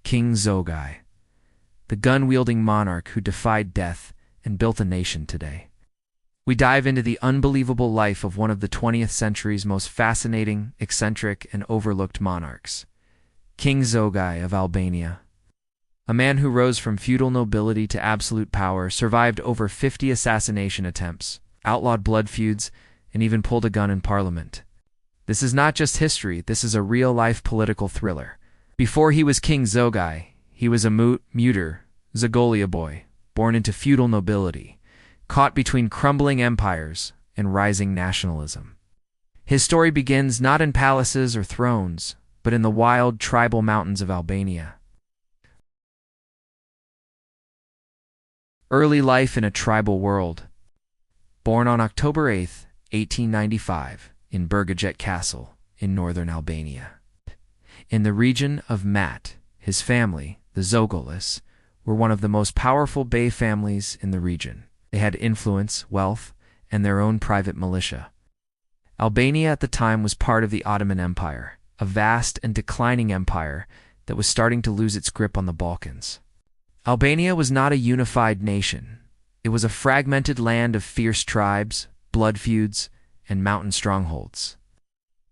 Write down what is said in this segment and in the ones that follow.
King Zog, the gun-wielding monarch who defied death and built a nation today. We dive into the unbelievable life of one of the 20th century's most fascinating, eccentric, and overlooked monarchs, King Zog of Albania. A man who rose from feudal nobility to absolute power, survived over 50 assassination attempts, outlawed blood feuds, and even pulled a gun in parliament. This is not just history, this is a real-life political thriller. Before he was King Zog, he was a muter, Zagolia boy, born into feudal nobility, caught between crumbling empires and rising nationalism. His story begins not in palaces or thrones, but in the wild tribal mountains of Albania. Early life in a tribal world. Born on October 8, 1895, in Burgajet Castle, in northern Albania. In the region of Mat, his family, the Zogolis, were one of the most powerful Bey families in the region. They had influence, wealth, and their own private militia. Albania at the time was part of the Ottoman Empire, a vast and declining empire that was starting to lose its grip on the Balkans. Albania was not a unified nation. It was a fragmented land of fierce tribes, blood feuds, and mountain strongholds.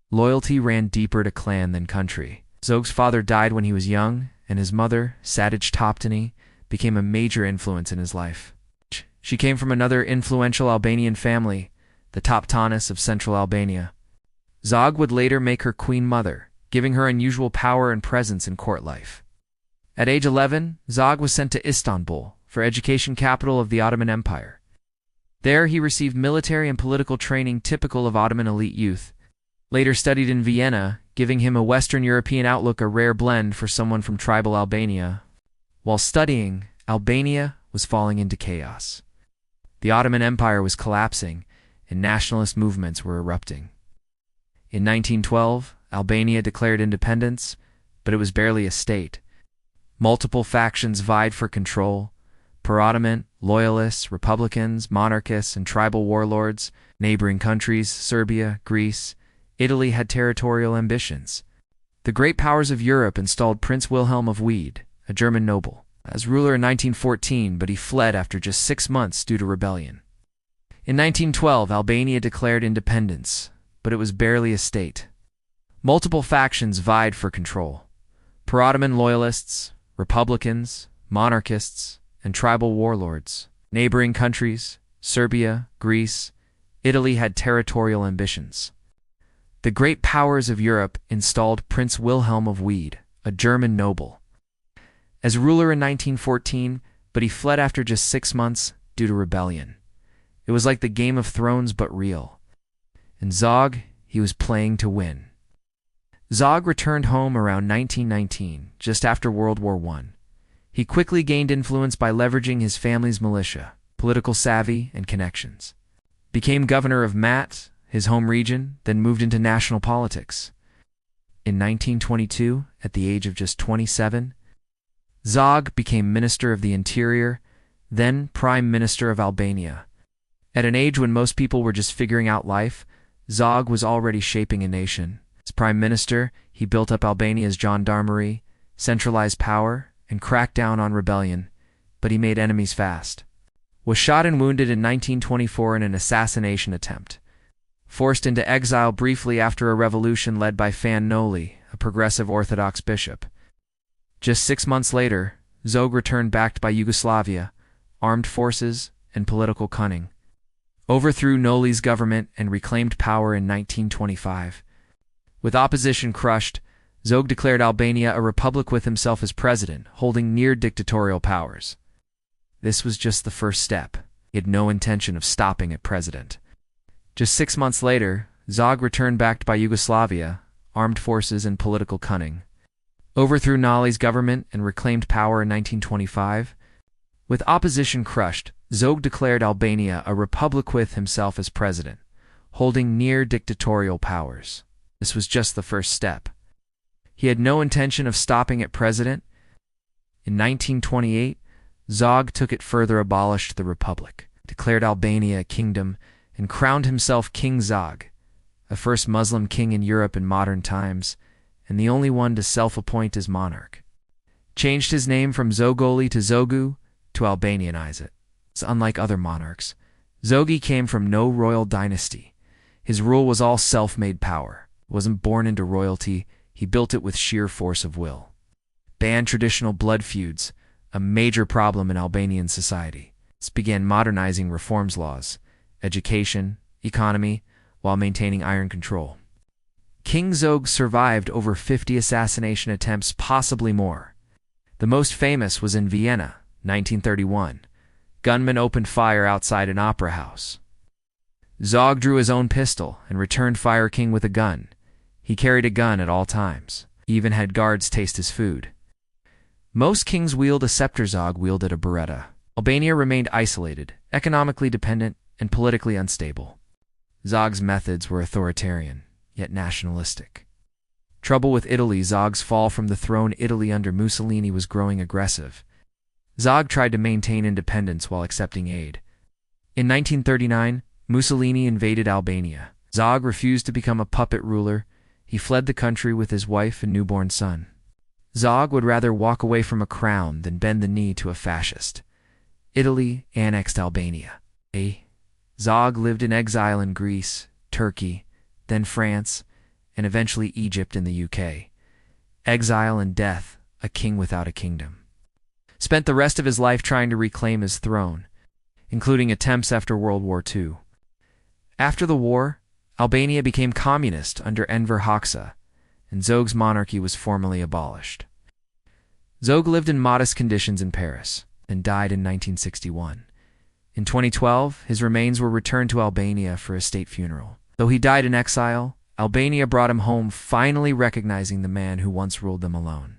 Loyalty ran deeper to clan than country. Zog's father died when he was young, and his mother, Sadij Toptani, became a major influence in his life. She came from another influential Albanian family, the Toptanis of central Albania. Zog would later make her queen mother, giving her unusual power and presence in court life. At age 11, Zog was sent to Istanbul, for education capital of the Ottoman Empire. There he received military and political training typical of Ottoman elite youth. Later studied in Vienna, giving him a Western European outlook, a rare blend for someone from tribal Albania. While studying, Albania was falling into chaos. The Ottoman Empire was collapsing, and nationalist movements were erupting. In 1912, Albania declared independence, but it was barely a state. Multiple factions vied for control: pro-Ottoman, loyalists, republicans, monarchists, and tribal warlords. Neighboring countries, Serbia, Greece, Italy, had territorial ambitions. The great powers of Europe installed Prince Wilhelm of Wied, a German noble, as ruler in 1914, but he fled after just 6 months due to rebellion. In 1912, Albania declared independence, but it was barely a state. Multiple factions vied for control: pro-Ottoman loyalists, republicans, monarchists, and tribal warlords. Neighboring countries, Serbia, Greece, Italy, had territorial ambitions. The great powers of Europe installed Prince Wilhelm of Wied, a German noble, as ruler in 1914, but he fled after just 6 months due to rebellion. It was like the Game of Thrones, but real. And Zog, he was playing to win. Zog returned home around 1919, just after World War I. He quickly gained influence by leveraging his family's militia, political savvy, and connections. Became governor of Mat, his home region, then moved into national politics. In 1922, at the age of just 27, Zog became Minister of the Interior, then Prime Minister of Albania. At an age when most people were just figuring out life, Zog was already shaping a nation. As Prime Minister, he built up Albania's gendarmerie, centralized power, and cracked down on rebellion, but he made enemies fast. Was shot and wounded in 1924 in an assassination attempt. Forced into exile briefly after a revolution led by Fan Noli, a progressive Orthodox bishop. Just 6 months later, Zog returned backed by Yugoslavia, armed forces, and political cunning. Overthrew Noli's government and reclaimed power in 1925. With opposition crushed, Zog declared Albania a republic with himself as president, holding near dictatorial powers. This was just the first step. He had no intention of stopping at president. Just 6 months later, Zog returned backed by Yugoslavia, armed forces, and political cunning. Overthrew Noli's government and reclaimed power in 1925. With opposition crushed, Zog declared Albania a republic with himself as president, holding near dictatorial powers. This was just the first step. He had no intention of stopping at president. In 1928, Zog took it further, abolished the republic, declared Albania a kingdom, and crowned himself King Zog, a first Muslim king in Europe in modern times, and the only one to self-appoint as monarch. changed his name from Zogoli to Zogu to Albanianize it. Unlike other monarchs, Zogi came from no royal dynasty. His rule was all self-made power. He wasn't born into royalty, he built it with sheer force of will. Banned traditional blood feuds, a major problem in Albanian society. This began modernizing reforms laws, education, economy, while maintaining iron control. King Zog survived over 50 assassination attempts, possibly more. The most famous was in Vienna, 1931. Gunmen opened fire outside an opera house. Zog drew his own pistol and returned Fire King with a gun. He carried a gun at all times. He even had guards taste his food. Most kings wield a scepter. Zog wielded a beretta. Albania remained isolated, economically dependent, and politically unstable. Zog's methods were authoritarian, yet nationalistic. Trouble with Italy. Zog's fall from the throne. Italy under Mussolini was growing aggressive. Zog tried to maintain independence while accepting aid. In 1939, Mussolini invaded Albania. Zog refused to become a puppet ruler. He fled the country with his wife and newborn son. Zog would rather walk away from a crown than bend the knee to a fascist. Italy annexed Albania. Zog lived in exile in Greece, Turkey, then France, and eventually Egypt and the UK. Exile and death, a king without a kingdom. Spent the rest of his life trying to reclaim his throne, including attempts after World War II. After the war, Albania became communist under Enver Hoxha, and Zog's monarchy was formally abolished. Zog lived in modest conditions in Paris and died in 1961. In 2012, his remains were returned to Albania for a state funeral. Though he died in exile, Albania brought him home, finally recognizing the man who once ruled them alone.